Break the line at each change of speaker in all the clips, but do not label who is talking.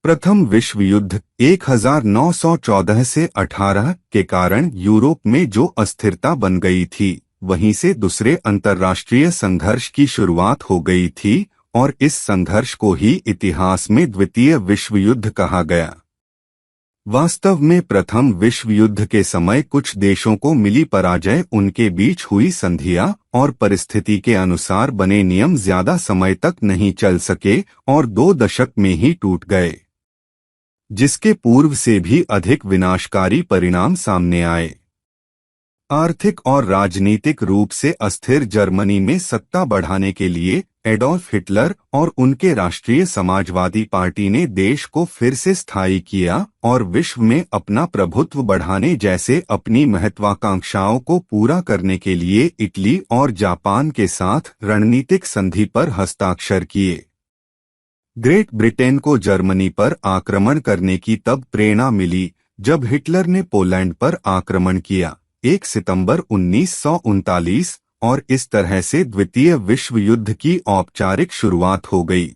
प्रथम विश्व युद्ध 1914 से 18 के कारण यूरोप में जो अस्थिरता बन गई थी, वहीं से दूसरे अंतर्राष्ट्रीय संघर्ष की शुरुआत हो गई थी और इस संघर्ष को ही इतिहास में द्वितीय विश्व युद्ध कहा गया। वास्तव में प्रथम विश्व युद्ध के समय कुछ देशों को मिली पराजय, उनके बीच हुई संधियां और परिस्थिति के अनुसार बने नियम ज्यादा समय तक नहीं चल सके और 2 दशक में ही टूट गए, जिसके पूर्व से भी अधिक विनाशकारी परिणाम सामने आए। आर्थिक और राजनीतिक रूप से अस्थिर जर्मनी में सत्ता बढ़ाने के लिए एडोल्फ हिटलर और उनके राष्ट्रीय समाजवादी पार्टी ने देश को फिर से स्थायी किया और विश्व में अपना प्रभुत्व बढ़ाने जैसे अपनी महत्वाकांक्षाओं को पूरा करने के लिए इटली और जापान के साथ रणनीतिक संधि पर हस्ताक्षर किए। ग्रेट ब्रिटेन को जर्मनी पर आक्रमण करने की तब प्रेरणा मिली जब हिटलर ने पोलैंड पर आक्रमण किया 1 सितंबर 1939 और इस तरह से द्वितीय विश्व युद्ध की औपचारिक शुरुआत हो गई।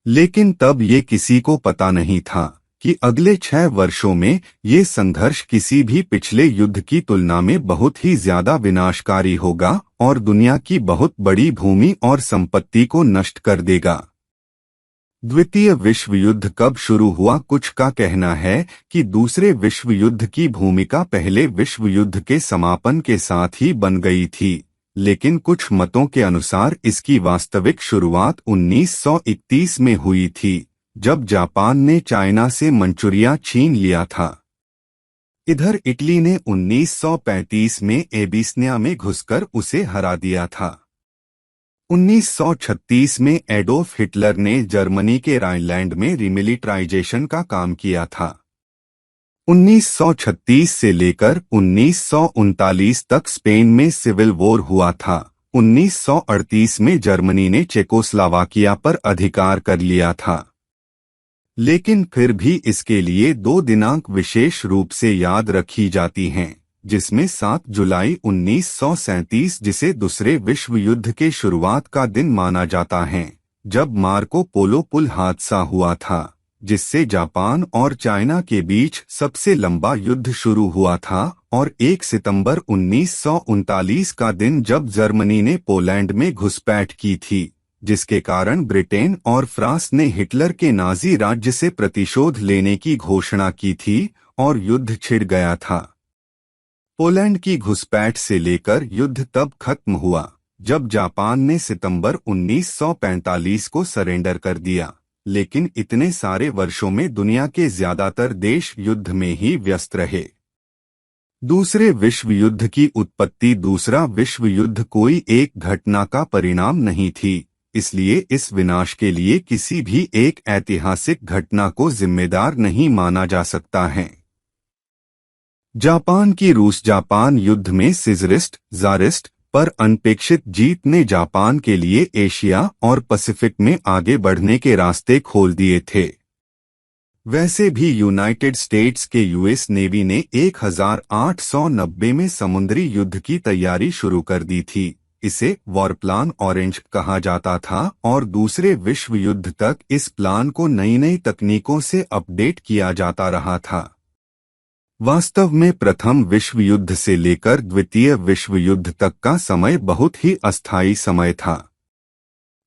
लेकिन तब ये किसी को पता नहीं था कि अगले 6 वर्षों में ये संघर्ष किसी भी पिछले युद्ध की तुलना में बहुत ही ज्यादा विनाशकारी होगा और दुनिया की बहुत बड़ी भूमि और संपत्ति को नष्ट कर देगा। द्वितीय विश्व युद्ध कब शुरू हुआ? कुछ का कहना है कि दूसरे विश्व युद्ध की भूमिका पहले विश्व युद्ध के समापन के साथ ही बन गई थी, लेकिन कुछ मतों के अनुसार इसकी वास्तविक शुरुआत 1931 में हुई थी, जब जापान ने चाइना से मंचूरिया छीन लिया था। इधर इटली ने 1935 में एबिस्निया में घुसकर उसे हरा दिया था। 1936 में एडोल्फ हिटलर ने जर्मनी के राइनलैंड में रिमिलिटराइजेशन का काम किया था। 1936 से लेकर 1939 तक स्पेन में सिविल वॉर हुआ था। 1938 में जर्मनी ने चेकोस्लोवाकिया पर अधिकार कर लिया था, लेकिन फिर भी इसके लिए 2 दिनांक विशेष रूप से याद रखी जाती हैं, जिसमें 7 जुलाई 1937, जिसे दूसरे विश्व युद्ध के शुरुआत का दिन माना जाता है, जब मार्को पोलो पुल हादसा हुआ था, जिससे जापान और चाइना के बीच सबसे लंबा युद्ध शुरू हुआ था, और 1 सितंबर 1939 का दिन जब जर्मनी ने पोलैंड में घुसपैठ की थी, जिसके कारण ब्रिटेन और फ्रांस ने हिटलर के नाजी राज्य से प्रतिशोध लेने की घोषणा की थी और युद्ध छिड़ गया था। पोलैंड की घुसपैठ से लेकर युद्ध तब खत्म हुआ जब जापान ने सितंबर 1945 को सरेंडर कर दिया, लेकिन इतने सारे वर्षों में दुनिया के ज्यादातर देश युद्ध में ही व्यस्त रहे। दूसरे विश्व युद्ध की उत्पत्ति दूसरा विश्व युद्ध कोई एक घटना का परिणाम नहीं थी, इसलिए इस विनाश के लिए किसी भी एक ऐतिहासिक घटना को जिम्मेदार नहीं माना जा सकता है। जापान की रूस जापान युद्ध में सिज़रिस्ट ज़ारिस्ट पर अनपेक्षित जीत ने जापान के लिए एशिया और पैसिफिक में आगे बढ़ने के रास्ते खोल दिए थे। वैसे भी यूनाइटेड स्टेट्स के यूएस नेवी ने 1890 में समुद्री युद्ध की तैयारी शुरू कर दी थी। इसे वॉर प्लान ऑरेंज कहा जाता था और दूसरे विश्व युद्ध तक इस प्लान को नई नई तकनीकों से अपडेट किया जाता रहा था। वास्तव में प्रथम विश्व युद्ध से लेकर द्वितीय विश्व युद्ध तक का समय बहुत ही अस्थायी समय था।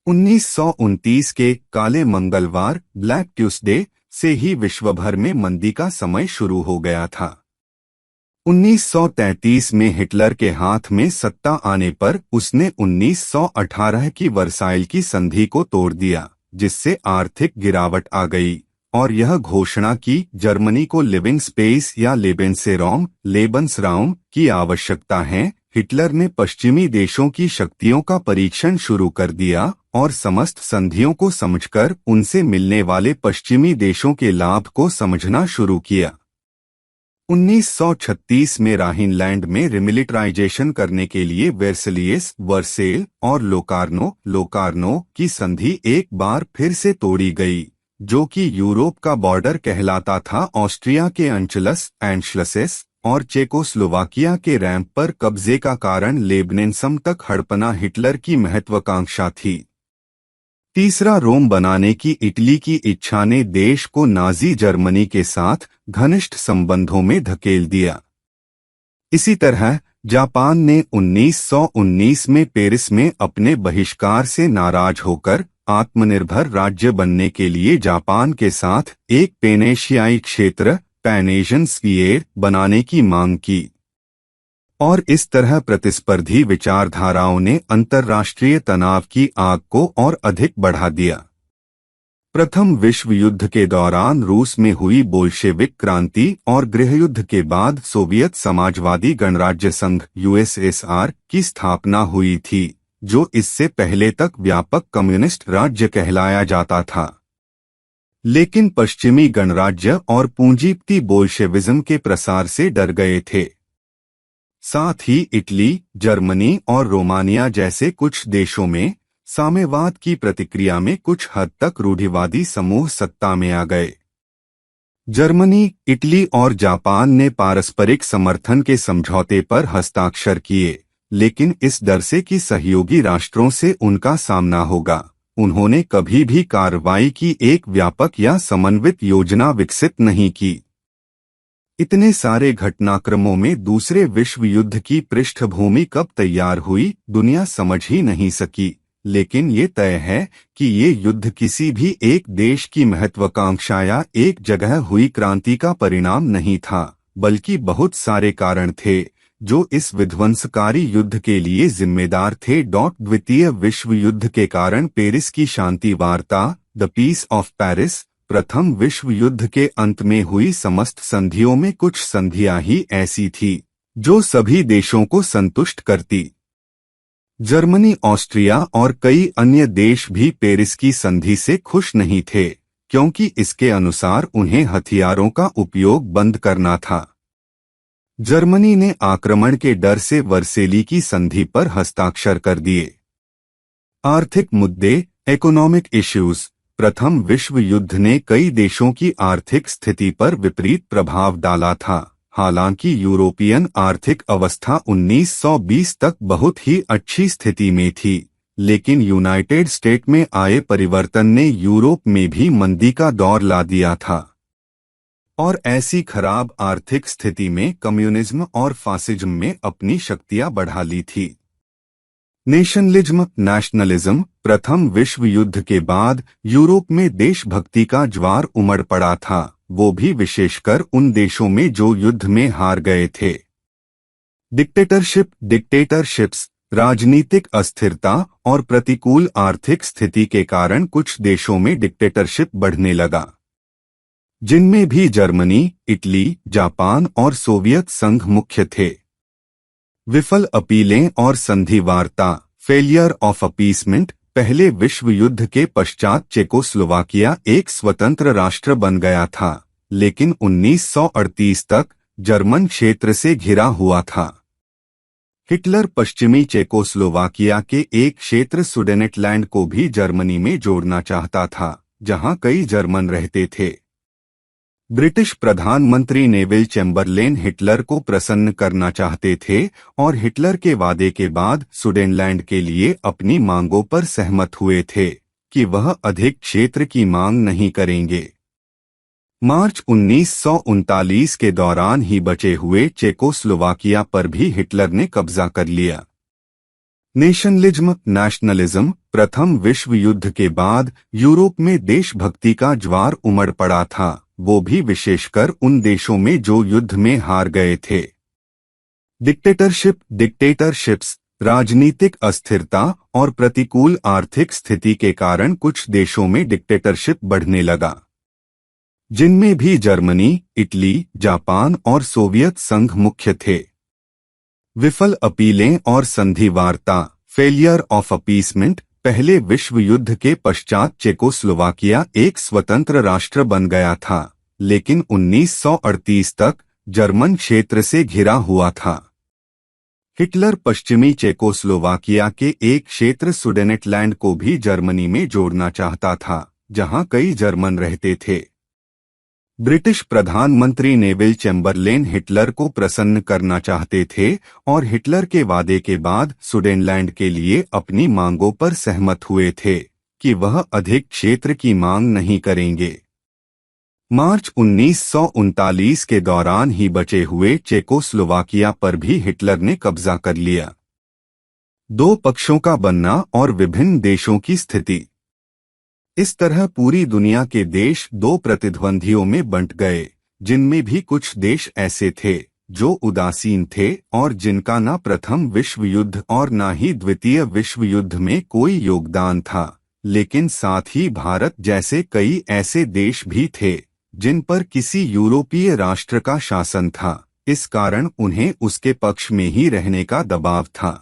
1929 के काले मंगलवार ब्लैक ट्यूसडे से ही विश्वभर में मंदी का समय शुरू हो गया था। 1933 में हिटलर के हाथ में सत्ता आने पर उसने 1918 की वर्साइल की संधि को तोड़ दिया, जिससे आर्थिक गिरावट आ गई और यह घोषणा की जर्मनी को लिविंग स्पेस या लेबेंसराउम की आवश्यकता है। हिटलर ने पश्चिमी देशों की शक्तियों का परीक्षण शुरू कर दिया और समस्त संधियों को समझकर उनसे मिलने वाले पश्चिमी देशों के लाभ को समझना शुरू किया। 1936 में राहिनलैंड में रिमिलिटराइजेशन करने के लिए वेर्सलियस वर्सेल और लोकार्नो की संधि एक बार फिर से तोड़ी गई, जो कि यूरोप का बॉर्डर कहलाता था। ऑस्ट्रिया के एंशलसेस और चेकोस्लोवाकिया के रैंप पर कब्जे का कारण लेबनेंसम तक हड़पना हिटलर की महत्वाकांक्षा थी। तीसरा, रोम बनाने की इटली की इच्छा ने देश को नाजी जर्मनी के साथ घनिष्ठ संबंधों में धकेल दिया। इसी तरह जापान ने 1919 में पेरिस में अपने बहिष्कार से नाराज होकर आत्मनिर्भर राज्य बनने के लिए जापान के साथ एक पेनेशियाई क्षेत्र पैन-एशियन स्फीयर बनाने की मांग की, और इस तरह प्रतिस्पर्धी विचारधाराओं ने अंतर्राष्ट्रीय तनाव की आग को और अधिक बढ़ा दिया। प्रथम विश्व युद्ध के दौरान रूस में हुई बोल्शेविक क्रांति और गृहयुद्ध के बाद सोवियत समाजवादी गणराज्य संघ यूएसएसआर की स्थापना हुई थी, जो इससे पहले तक व्यापक कम्युनिस्ट राज्य कहलाया जाता था। लेकिन पश्चिमी गणराज्य और पूंजीपति बोल्शेविज्म के प्रसार से डर गए थे। साथ ही इटली, जर्मनी और रोमानिया जैसे कुछ देशों में साम्यवाद की प्रतिक्रिया में कुछ हद तक रूढ़िवादी समूह सत्ता में आ गए। जर्मनी, इटली और जापान ने पारस्परिक समर्थन के समझौते पर हस्ताक्षर किए, लेकिन इस डर से कि सहयोगी राष्ट्रों से उनका सामना होगा, उन्होंने कभी भी कार्रवाई की एक व्यापक या समन्वित योजना विकसित नहीं की। इतने सारे घटनाक्रमों में दूसरे विश्व युद्ध की पृष्ठभूमि कब तैयार हुई, दुनिया समझ ही नहीं सकी। लेकिन ये तय है कि ये युद्ध किसी भी एक देश की महत्वाकांक्षा या एक जगह हुई क्रांति का परिणाम नहीं था, बल्कि बहुत सारे कारण थे जो इस विध्वंसकारी युद्ध के लिए जिम्मेदार थे। द्वितीय विश्व युद्ध के कारण पेरिस की शांति वार्ता, द पीस ऑफ पेरिस, प्रथम विश्व युद्ध के अंत में हुई समस्त संधियों में कुछ संधियां ही ऐसी थी जो सभी देशों को संतुष्ट करती। जर्मनी, ऑस्ट्रिया और कई अन्य देश भी पेरिस की संधि से खुश नहीं थे, क्योंकि इसके अनुसार उन्हें हथियारों का उपयोग बंद करना था। जर्मनी ने आक्रमण के डर से वर्सेली की संधि पर हस्ताक्षर कर दिए। आर्थिक मुद्दे, इकोनॉमिक इश्यूज, प्रथम विश्व युद्ध ने कई देशों की आर्थिक स्थिति पर विपरीत प्रभाव डाला था। हालांकि यूरोपियन आर्थिक अवस्था 1920 तक बहुत ही अच्छी स्थिति में थी, लेकिन यूनाइटेड स्टेट में आए परिवर्तन ने यूरोप में भी मंदी का दौर ला दिया था, और ऐसी खराब आर्थिक स्थिति में कम्युनिज्म और फासिज्म में अपनी शक्तियां बढ़ा ली थी। नेशनलिज्म, प्रथम विश्व युद्ध के बाद यूरोप में देशभक्ति का ज्वार उमड़ पड़ा था, वो भी विशेषकर उन देशों में जो युद्ध में हार गए थे। डिक्टेटरशिप्स, राजनीतिक अस्थिरता और प्रतिकूल आर्थिक स्थिति के कारण कुछ देशों में डिक्टेटरशिप बढ़ने लगा, जिनमें भी जर्मनी, इटली, जापान और सोवियत संघ मुख्य थे। विफल अपीलें और संधि वार्ता, फेलियर ऑफ अपीसमेंट। पहले विश्व युद्ध के पश्चात चेकोस्लोवाकिया एक स्वतंत्र राष्ट्र बन गया था, लेकिन 1938 तक जर्मन क्षेत्र से घिरा हुआ था। हिटलर पश्चिमी चेकोस्लोवाकिया के एक क्षेत्र सुडेनेटलैंड को भी जर्मनी में जोड़ना चाहता था, जहां कई जर्मन रहते थे। ब्रिटिश प्रधानमंत्री नेविल चैम्बरलेन हिटलर को प्रसन्न करना चाहते थे और हिटलर के वादे के बाद सुडेनलैंड के लिए अपनी मांगों पर सहमत हुए थे कि वह अधिक क्षेत्र की मांग नहीं करेंगे। मार्च 1939 के दौरान ही बचे हुए चेकोस्लोवाकिया पर भी हिटलर ने कब्जा कर लिया। नेशनलिज्म, प्रथम विश्व युद्ध के बाद यूरोप में देशभक्ति का ज्वार उमड़ पड़ा था, वो भी विशेषकर उन देशों में जो युद्ध में हार गए थे। डिक्टेटरशिप्स, राजनीतिक अस्थिरता और प्रतिकूल आर्थिक स्थिति के कारण कुछ देशों में डिक्टेटरशिप बढ़ने लगा, जिनमें भी जर्मनी, इटली, जापान और सोवियत संघ मुख्य थे। विफल अपीलें और संधि वार्ता, फेलियर ऑफ अपीसमेंट। पहले विश्व युद्ध के पश्चात चेकोस्लोवाकिया एक स्वतंत्र राष्ट्र बन गया था, लेकिन 1938 तक जर्मन क्षेत्र से घिरा हुआ था। हिटलर पश्चिमी चेकोस्लोवाकिया के एक क्षेत्र सुडेनेटलैंड को भी जर्मनी में जोड़ना चाहता था, जहां कई जर्मन रहते थे। ब्रिटिश प्रधानमंत्री नेविल चैम्बरलेन हिटलर को प्रसन्न करना चाहते थे और हिटलर के वादे के बाद सुडेनलैंड के लिए अपनी मांगों पर सहमत हुए थे कि वह अधिक क्षेत्र की मांग नहीं करेंगे। मार्च 1939 के दौरान ही बचे हुए चेकोस्लोवाकिया पर भी हिटलर ने कब्जा कर लिया। दो पक्षों का बनना और विभिन्न देशों की स्थिति। इस तरह पूरी दुनिया के देश दो प्रतिद्वंदियों में बंट गए, जिनमें भी कुछ देश ऐसे थे जो उदासीन थे और जिनका न प्रथम विश्व युद्ध और न ही द्वितीय विश्व युद्ध में कोई योगदान था, लेकिन साथ ही भारत जैसे कई ऐसे देश भी थे जिन पर किसी यूरोपीय राष्ट्र का शासन था। इस कारण उन्हें उसके पक्ष में ही रहने का दबाव था।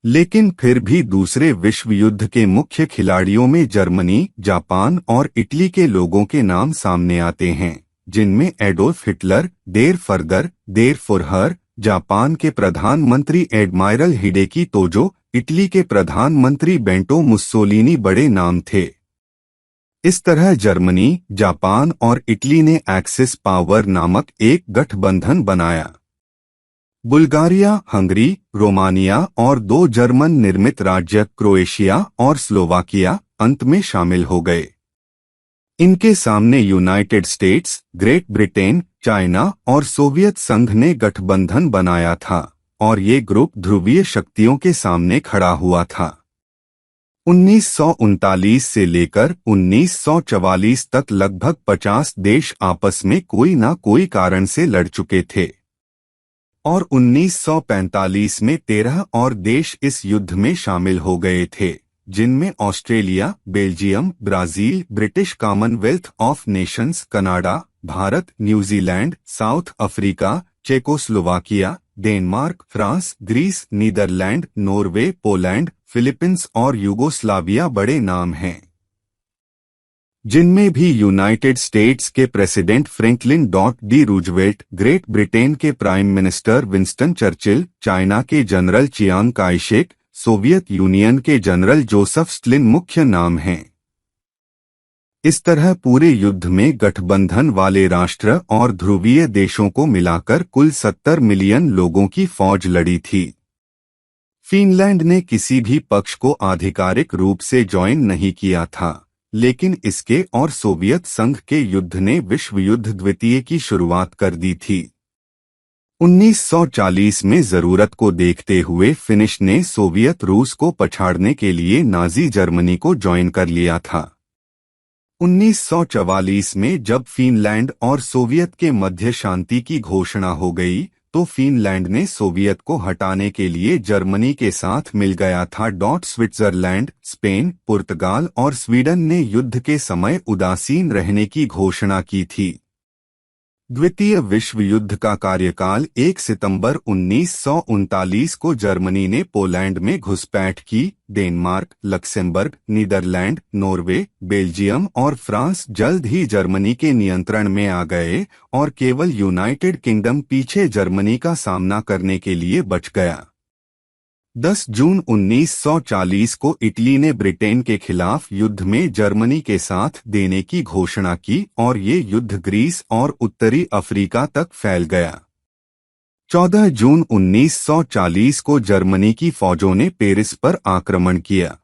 लेकिन फिर भी दूसरे विश्व युद्ध के मुख्य खिलाड़ियों में जर्मनी, जापान और इटली के लोगों के नाम सामने आते हैं, जिनमें एडोल्फ हिटलर, देर फुरहर, जापान के प्रधानमंत्री एडमायरल हिडेकी तोजो, इटली के प्रधानमंत्री बेंटो मुस्सोलिनी बड़े नाम थे। इस तरह जर्मनी, जापान और इटली ने एक्सिस पावर नामक एक गठबंधन बनाया। बुल्गारिया, हंगरी, रोमानिया और दो जर्मन निर्मित राज्य क्रोएशिया और स्लोवाकिया अंत में शामिल हो गए। इनके सामने United states, great Britain, China और सोवियत संघ ने गठबंधन बनाया था और ये ग्रुप ध्रुवीय शक्तियों के सामने खड़ा हुआ था। 1939 से लेकर 1944 तक लगभग 50 देश आपस में कोई न कोई कारण से लड़ चुके थे और 1945 में 13 और देश इस युद्ध में शामिल हो गए थे, जिनमें Australia, Belgium, Brazil, British Commonwealth of Nations, Canada, Bharat, New Zealand, South Africa, Czechoslovakia, Denmark, France, Greece, Netherlands, Norway, Poland, Philippines और यूगोस्लाविया बड़े नाम हैं, जिनमें भी यूनाइटेड स्टेट्स के President Franklin D Roosevelt, Great Britain के Prime Minister Winston Churchill, China के General Chiang Kai Shek, Soviet Union के जनरल जोसेफ स्टालिन मुख्य नाम हैं। इस तरह पूरे युद्ध में गठबंधन वाले राष्ट्र और ध्रुवीय देशों को मिलाकर कुल 70 मिलियन लोगों की फौज लड़ी थी। फिनलैंड ने किसी भी पक्ष को आधिकारिक रूप से ज्वाइन नहीं किया था, लेकिन इसके और सोवियत संघ के युद्ध ने विश्व युद्ध द्वितीय की शुरुआत कर दी थी। 1940 में जरूरत को देखते हुए फिनिश ने सोवियत रूस को पछाड़ने के लिए नाजी जर्मनी को ज्वाइन कर लिया था। 1944 में जब फिनलैंड और सोवियत के मध्य शांति की घोषणा हो गई, तो फिनलैंड ने सोवियत को हटाने के लिए जर्मनी के साथ मिल गया था। स्विट्जरलैंड, स्पेन, पुर्तगाल और स्वीडन ने युद्ध के समय उदासीन रहने की घोषणा की थी। द्वितीय विश्व युद्ध का कार्यकाल 1 सितंबर 1939 को जर्मनी ने पोलैंड में घुसपैठ की। डेनमार्क, लक्सेमबर्ग, नीदरलैंड, नॉर्वे, बेल्जियम और फ्रांस जल्द ही जर्मनी के नियंत्रण में आ गए और केवल यूनाइटेड किंगडम पीछे जर्मनी का सामना करने के लिए बच गया। 10 जून 1940 को इटली ने ब्रिटेन के खिलाफ युद्ध में जर्मनी के साथ देने की घोषणा की और ये युद्ध ग्रीस और उत्तरी अफ्रीका तक फैल गया। 14 जून 1940 को जर्मनी की फौजों ने पेरिस पर आक्रमण किया।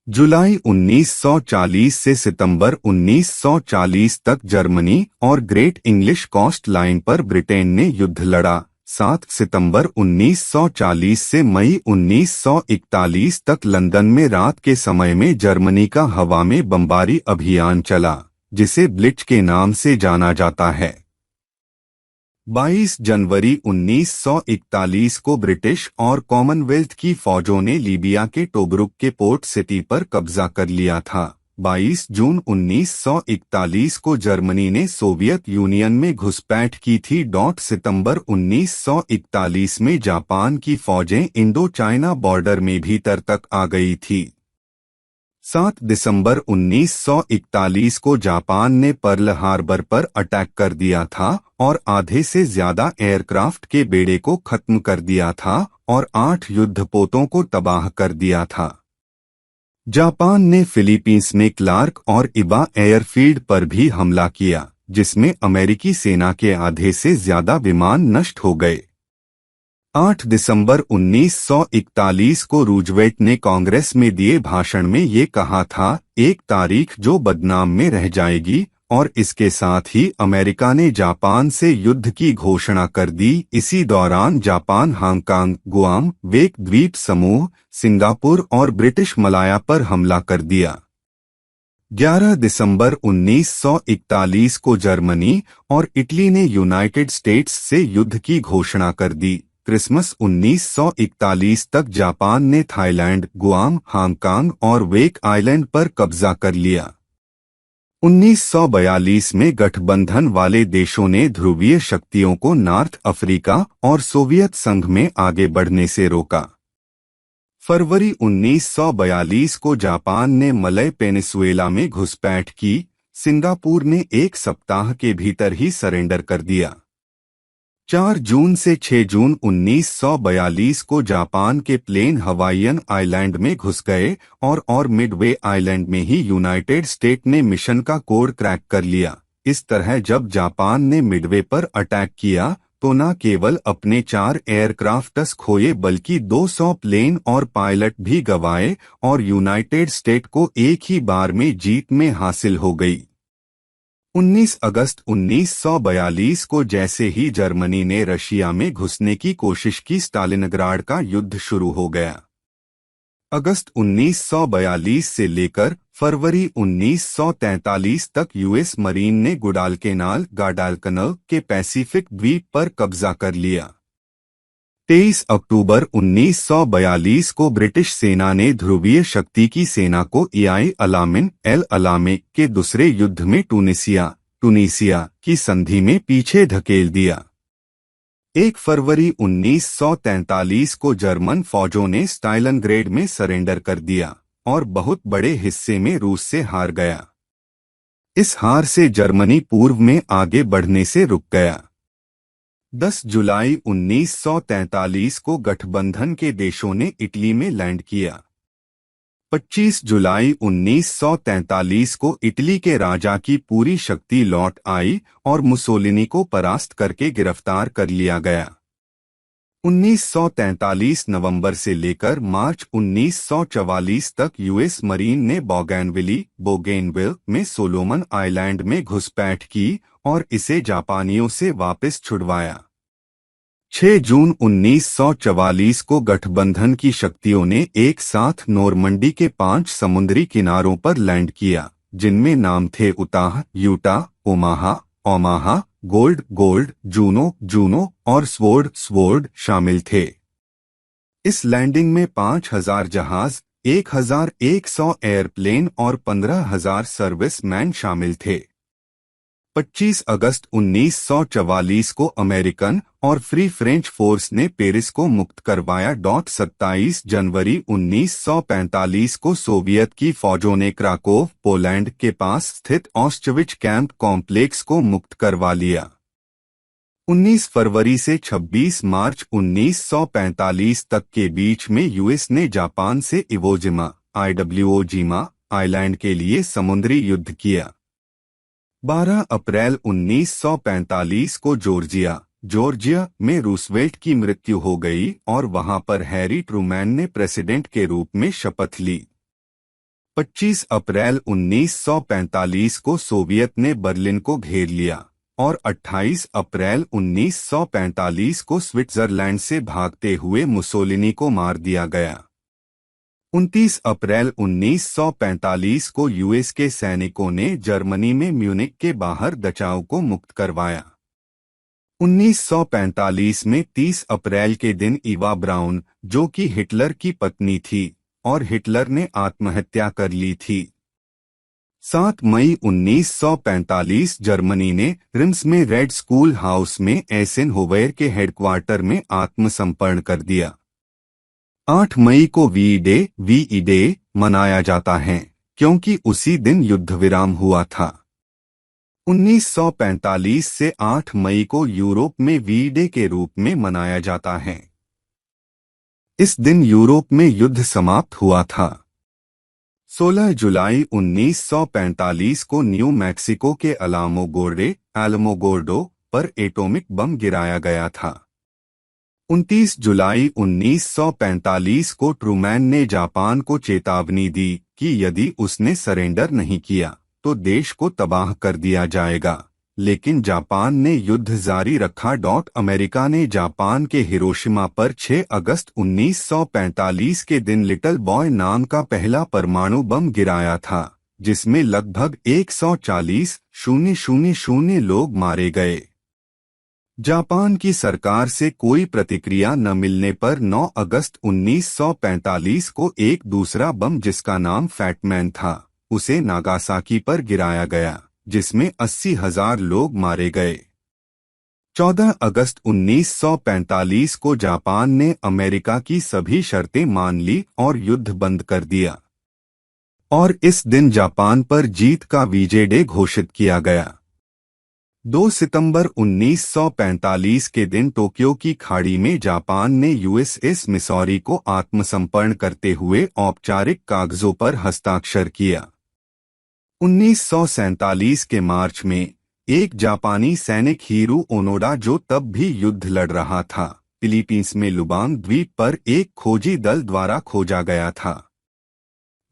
जुलाई 1940 से सितंबर 1940 तक जर्मनी और ग्रेट इंग्लिश कोस्ट लाइन पर ब्रिटेन ने युद्ध लड़ा। 7 सितंबर 1940 से मई 1941 तक लंदन में रात के समय में जर्मनी का हवा में बमबारी अभियान चला, जिसे ब्लिट्ज के नाम से जाना जाता है। 22 जनवरी 1941 को ब्रिटिश और कॉमनवेल्थ की फौजों ने लीबिया के टोब्रुक के पोर्ट सिटी पर कब्जा कर लिया था। 22 जून 1941 को जर्मनी ने सोवियत यूनियन में घुसपैठ की थी। सितंबर 1941 में जापान की फौजें इंडो चाइना बॉर्डर में भीतर तक आ गई थी। 7 दिसंबर 1941 को जापान ने पर्ल हार्बर पर अटैक कर दिया था और आधे से ज्यादा एयरक्राफ्ट के बेड़े को खत्म कर दिया था और 8 युद्धपोतों को तबाह कर दिया था। जापान ने फिलीपींस में क्लार्क और इबा एयरफील्ड पर भी हमला किया, जिसमें अमेरिकी सेना के आधे से ज्यादा विमान नष्ट हो गए। 8 दिसंबर 1941 को रूजवेल्ट ने कांग्रेस में दिए भाषण में ये कहा था, एक तारीख जो बदनाम में रह जाएगी, और इसके साथ ही अमेरिका ने जापान से युद्ध की घोषणा कर दी। इसी दौरान जापान हांगकांग, गुआम, वेक द्वीप समूह, सिंगापुर और ब्रिटिश मलाया पर हमला कर दिया। 11 दिसंबर 1941 को जर्मनी और इटली ने यूनाइटेड स्टेट्स से युद्ध की घोषणा कर दी। क्रिसमस 1941 तक जापान ने थाईलैंड, गुआम, हांगकांग और वेक आइलैंड पर कब्जा कर लिया। 1942 में गठबंधन वाले देशों ने ध्रुवीय शक्तियों को नॉर्थ अफ्रीका और सोवियत संघ में आगे बढ़ने से रोका। फरवरी 1942 को जापान ने मलय पेनिसुएला में घुसपैठ की। सिंगापुर ने एक सप्ताह के भीतर ही सरेंडर कर दिया। 4 जून से 6 जून 1942 को जापान के प्लेन हवाईयन आइलैंड में घुस गए और मिडवे आइलैंड में ही यूनाइटेड स्टेट ने मिशन का कोड क्रैक कर लिया। इस तरह जब जापान ने मिडवे पर अटैक किया तो न केवल अपने 4 एयरक्राफ्ट्स खोए बल्कि 200 प्लेन और पायलट भी गंवाए और यूनाइटेड स्टेट को एक ही बार में जीत में हासिल हो गई। 19 अगस्त 1942 को जैसे ही जर्मनी ने रशिया में घुसने की कोशिश की, स्टालिनग्राड का युद्ध शुरू हो गया। अगस्त 1942 से लेकर फरवरी 1943 तक यूएस मरीन ने गाडालकनल के पैसिफिक द्वीप पर कब्जा कर लिया। 23 अक्टूबर 1942 को ब्रिटिश सेना ने ध्रुवीय शक्ति की सेना को एआई अलामिन एल अलामे के दूसरे युद्ध में टूनीसिया की संधि में पीछे धकेल दिया। 1 फरवरी 1943 को जर्मन फौजों ने स्टालिनग्राड में सरेंडर कर दिया और बहुत बड़े हिस्से में रूस से हार गया। इस हार से जर्मनी पूर्व में आगे बढ़ने से रुक गया। 10 जुलाई 1943 को गठबंधन के देशों ने इटली में लैंड किया। 25 जुलाई 1943 को इटली के राजा की पूरी शक्ति लौट आई और मुसोलिनी को परास्त करके गिरफ्तार कर लिया गया। 1943 नवंबर से लेकर मार्च 1944 तक यूएस मरीन ने बोगेनविल में सोलोमन आइलैंड में घुसपैठ की और इसे जापानियों से वापस छुड़वाया। 6 जून 1944 को गठबंधन की शक्तियों ने एक साथ नॉर्मंडी के 5 समुद्री किनारों पर लैंड किया, जिनमें नाम थे Utah, Utah, Omaha, gold, Juno और स्वोर्ड शामिल थे। इस लैंडिंग में 5000 जहाज, 1100 एयरप्लेन और 15000 सर्विसमैन शामिल थे। 25 अगस्त 1944 को अमेरिकन और फ्री फ्रेंच फोर्स ने पेरिस को मुक्त करवाया। 27 जनवरी 1945 को सोवियत की फौजों ने क्राकोव, पोलैंड के पास स्थित ऑस्चविच कैंप कॉम्प्लेक्स को मुक्त करवा लिया। 19 फरवरी से 26 मार्च 1945 तक के बीच में यूएस ने जापान से इवो जिमा आइलैंड के लिए समुद्री युद्ध किया। 12 अप्रैल 1945 को जॉर्जिया में रूसवेल्ट की मृत्यु हो गई और वहां पर हैरी ट्रूमैन ने प्रेसिडेंट के रूप में शपथ ली। 25 अप्रैल 1945 को सोवियत ने बर्लिन को घेर लिया और 28 अप्रैल 1945 को स्विट्जरलैंड से भागते हुए मुसोलिनी को मार दिया गया। 29 अप्रैल 1945 को यूएस के सैनिकों ने जर्मनी में म्यूनिख के बाहर दचाओ को मुक्त करवाया। 1945 में 30 अप्रैल के दिन ईवा ब्राउन, जो कि हिटलर की पत्नी थी और हिटलर ने आत्महत्या कर ली थी। 7 मई 1945 जर्मनी ने रिम्स में रेड स्कूल हाउस में एसेनहोवर के हेडक्वार्टर में आत्मसमर्पण कर दिया। 8 मई को वी डे मनाया जाता है क्योंकि उसी दिन युद्ध विराम हुआ था। 1945 से 8 मई को यूरोप में वी डे के रूप में मनाया जाता है। इस दिन यूरोप में युद्ध समाप्त हुआ था। 16 जुलाई 1945 को न्यू मैक्सिको के अलामोगोर्डो पर एटॉमिक बम गिराया गया था। 29 जुलाई 1945 को ट्रूमैन ने जापान को चेतावनी दी कि यदि उसने सरेंडर नहीं किया तो देश को तबाह कर दिया जाएगा, लेकिन जापान ने युद्ध जारी रखा। अमेरिका ने जापान के हिरोशिमा पर 6 अगस्त 1945 के दिन लिटिल बॉय नाम का पहला परमाणु बम गिराया था, जिसमें लगभग 140,000 लोग मारे गए। जापान की सरकार से कोई प्रतिक्रिया न मिलने पर 9 अगस्त 1945 को एक दूसरा बम, जिसका नाम फैटमैन था, उसे नागासाकी पर गिराया गया, जिसमें 80,000 लोग मारे गए। 14 अगस्त 1945 को जापान ने अमेरिका की सभी शर्तें मान ली और युद्ध बंद कर दिया, और इस दिन जापान पर जीत का विजय डे घोषित किया गया। 2 सितंबर 1945 के दिन टोक्यो की खाड़ी में जापान ने यूएसएस मिसौरी को आत्मसमर्पण करते हुए औपचारिक कागजों पर हस्ताक्षर किया। 1947 के मार्च में एक जापानी सैनिक हीरो ओनोडा, जो तब भी युद्ध लड़ रहा था, फिलीपींस में लुबांग द्वीप पर एक खोजी दल द्वारा खोजा गया था।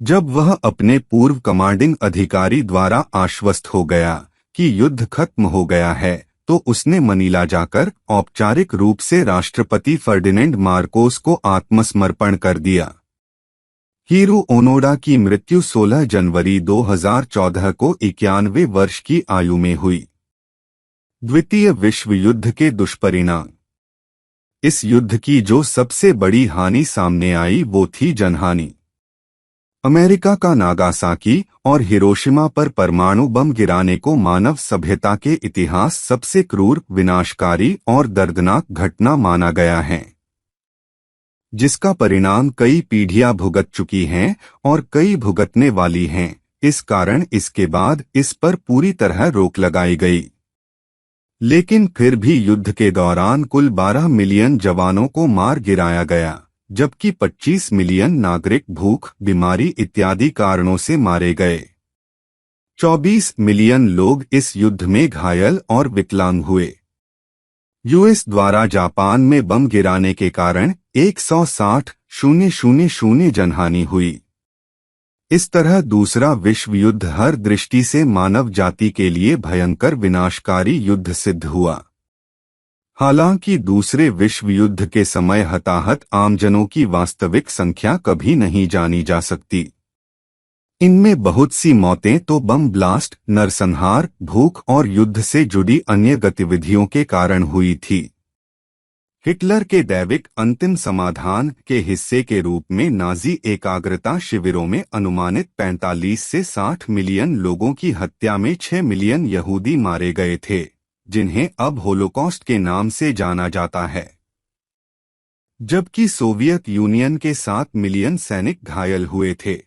जब वह अपने पूर्व कमांडिंग अधिकारी द्वारा आश्वस्त हो गया कि युद्ध खत्म हो गया है, तो उसने मनीला जाकर औपचारिक रूप से राष्ट्रपति फर्डिनेंड मार्कोस को आत्मसमर्पण कर दिया। हीरो ओनोडा की मृत्यु 16 जनवरी 2014 को 91 वर्ष की आयु में हुई। द्वितीय विश्व युद्ध के दुष्परिणाम। इस युद्ध की जो सबसे बड़ी हानि सामने आई वो थी जनहानि। अमेरिका का नागासाकी और हिरोशिमा पर परमाणु बम गिराने को मानव सभ्यता के इतिहास सबसे क्रूर, विनाशकारी और दर्दनाक घटना माना गया है, जिसका परिणाम कई पीढ़ियां भुगत चुकी हैं और कई भुगतने वाली हैं। इस कारण इसके बाद इस पर पूरी तरह रोक लगाई गई। लेकिन फिर भी युद्ध के दौरान कुल 12 मिलियन जवानों को मार गिराया गया, जबकि 25 मिलियन नागरिक भूख, बीमारी इत्यादि कारणों से मारे गए। 24 मिलियन लोग इस युद्ध में घायल और विकलांग हुए। यूएस द्वारा जापान में बम गिराने के कारण 160,000 जनहानि हुई। इस तरह दूसरा विश्व युद्ध हर दृष्टि से मानव जाति के लिए भयंकर विनाशकारी युद्ध सिद्ध हुआ। हालांकि दूसरे विश्व युद्ध के समय हताहत आमजनों की वास्तविक संख्या कभी नहीं जानी जा सकती। इनमें बहुत सी मौतें तो बम ब्लास्ट, नरसंहार, भूख और युद्ध से जुड़ी अन्य गतिविधियों के कारण हुई थी। हिटलर के दैविक अंतिम समाधान के हिस्से के रूप में नाजी एकाग्रता शिविरों में अनुमानित 45 से 60 मिलियन लोगों की हत्या में 6 मिलियन यहूदी मारे गए थे, जिन्हें अब होलोकॉस्ट के नाम से जाना जाता है। जबकि सोवियत यूनियन के 7 मिलियन सैनिक घायल हुए थे।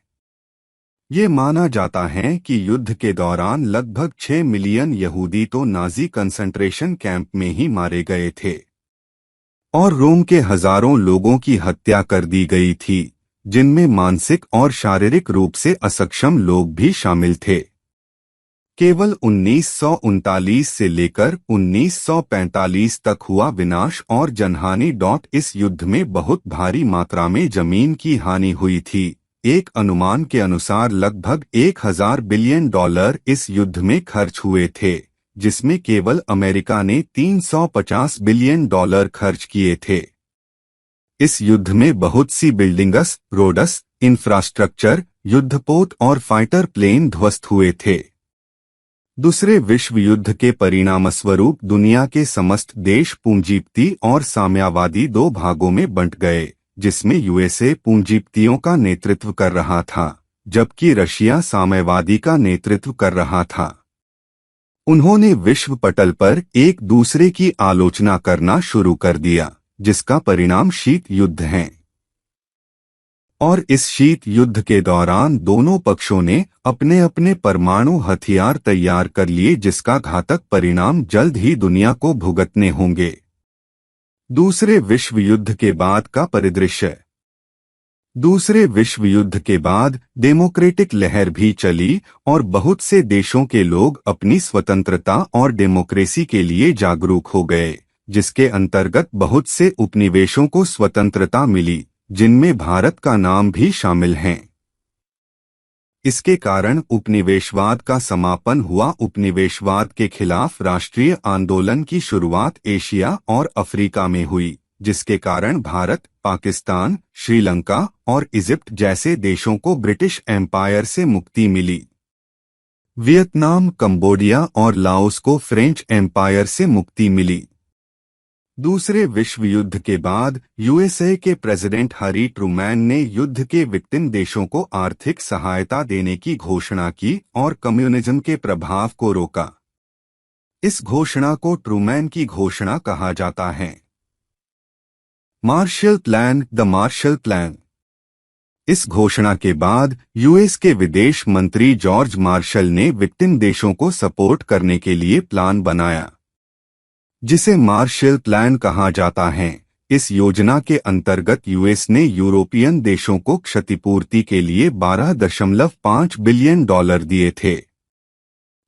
ये माना जाता है कि युद्ध के दौरान लगभग 6 मिलियन यहूदी तो नाजी कंसंट्रेशन कैंप में ही मारे गए थे, और रोम के हजारों लोगों की हत्या कर दी गई थी, जिनमें मानसिक और शारीरिक रूप से असक्षम लोग भी शामिल थे। केवल 1939 से लेकर 1945 तक हुआ विनाश और जनहानि। इस युद्ध में बहुत भारी मात्रा में जमीन की हानि हुई थी। एक अनुमान के अनुसार लगभग 1000 बिलियन डॉलर इस युद्ध में खर्च हुए थे, जिसमें केवल अमेरिका ने 350 बिलियन डॉलर खर्च किए थे। इस युद्ध में बहुत सी बिल्डिंग्स, रोड्स, इंफ्रास्ट्रक्चर, युद्धपोत और फाइटर प्लेन ध्वस्त हुए थे। दूसरे विश्व युद्ध के परिणामस्वरूप दुनिया के समस्त देश पूंजीपति और साम्यवादी 2 भागों में बंट गए, जिसमें यूएसए पूंजीपतियों का नेतृत्व कर रहा था, जबकि रशिया साम्यवादी का नेतृत्व कर रहा था। उन्होंने विश्व पटल पर एक दूसरे की आलोचना करना शुरू कर दिया, जिसका परिणाम शीत युद्ध है। और इस शीत युद्ध के दौरान दोनों पक्षों ने अपने अपने परमाणु हथियार तैयार कर लिए, जिसका घातक परिणाम जल्द ही दुनिया को भुगतने होंगे। दूसरे विश्व युद्ध के बाद का परिदृश्य। दूसरे विश्व युद्ध के बाद डेमोक्रेटिक लहर भी चली और बहुत से देशों के लोग अपनी स्वतंत्रता और डेमोक्रेसी के लिए जागरूक हो गए, जिसके अंतर्गत बहुत से उपनिवेशों को स्वतंत्रता मिली, जिनमें भारत का नाम भी शामिल है। इसके कारण उपनिवेशवाद का समापन हुआ। उपनिवेशवाद के खिलाफ राष्ट्रीय आंदोलन की शुरुआत एशिया और अफ्रीका में हुई, जिसके कारण भारत, पाकिस्तान, श्रीलंका और इजिप्ट जैसे देशों को ब्रिटिश एम्पायर से मुक्ति मिली। वियतनाम, कंबोडिया और लाओस को फ्रेंच एम्पायर से मुक्ति मिली। दूसरे विश्व युद्ध के बाद यूएसए के प्रेसिडेंट हैरी ट्रूमैन ने युद्ध के विक्टिम देशों को आर्थिक सहायता देने की घोषणा की और कम्युनिज्म के प्रभाव को रोका। इस घोषणा को ट्रूमैन की घोषणा कहा जाता है। Marshall plan, the Marshall plan. इस घोषणा के बाद यूएस के विदेश मंत्री जॉर्ज मार्शल ने विक्टिम देशों को सपोर्ट करने के लिए प्लान बनाया, जिसे मार्शल प्लान कहा जाता है। इस योजना के अंतर्गत यूएस ने यूरोपियन देशों को क्षतिपूर्ति के लिए $12.5 बिलियन दिए थे।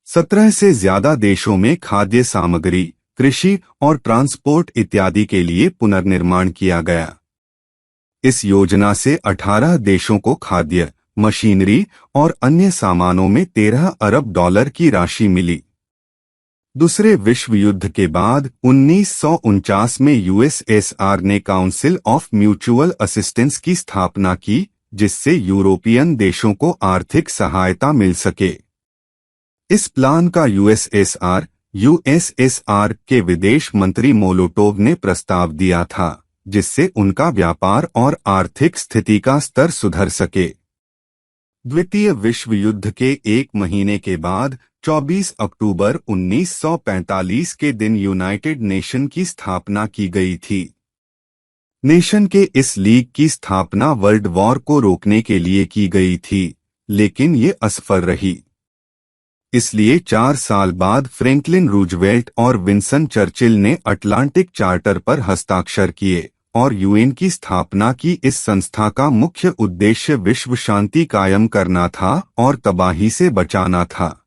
17 से ज्यादा देशों में खाद्य सामग्री, कृषि और ट्रांसपोर्ट इत्यादि के लिए पुनर्निर्माण किया गया। इस योजना से 18 देशों को खाद्य, मशीनरी और अन्य सामानों में $13 अरब की राशि मिली। दूसरे विश्व युद्ध के बाद 1949 में यूएसएसआर ने काउंसिल ऑफ म्यूचुअल असिस्टेंस की स्थापना की, जिससे यूरोपियन देशों को आर्थिक सहायता मिल सके। इस प्लान का यूएसएसआर के विदेश मंत्री मोलोटोव ने प्रस्ताव दिया था, जिससे उनका व्यापार और आर्थिक स्थिति का स्तर सुधर सके। द्वितीय विश्व युद्ध के एक महीने के बाद 24 अक्टूबर 1945 के दिन यूनाइटेड नेशन की स्थापना की गई थी। नेशन के इस लीग की स्थापना वर्ल्ड वॉर को रोकने के लिए की गई थी, लेकिन ये असफल रही। इसलिए 4 साल बाद फ्रैंकलिन रूजवेल्ट और विंस्टन चर्चिल ने अटलांटिक चार्टर पर हस्ताक्षर किए और यूएन की स्थापना की। इस संस्था का मुख्य उद्देश्य विश्व शांति कायम करना था और तबाही से बचाना था।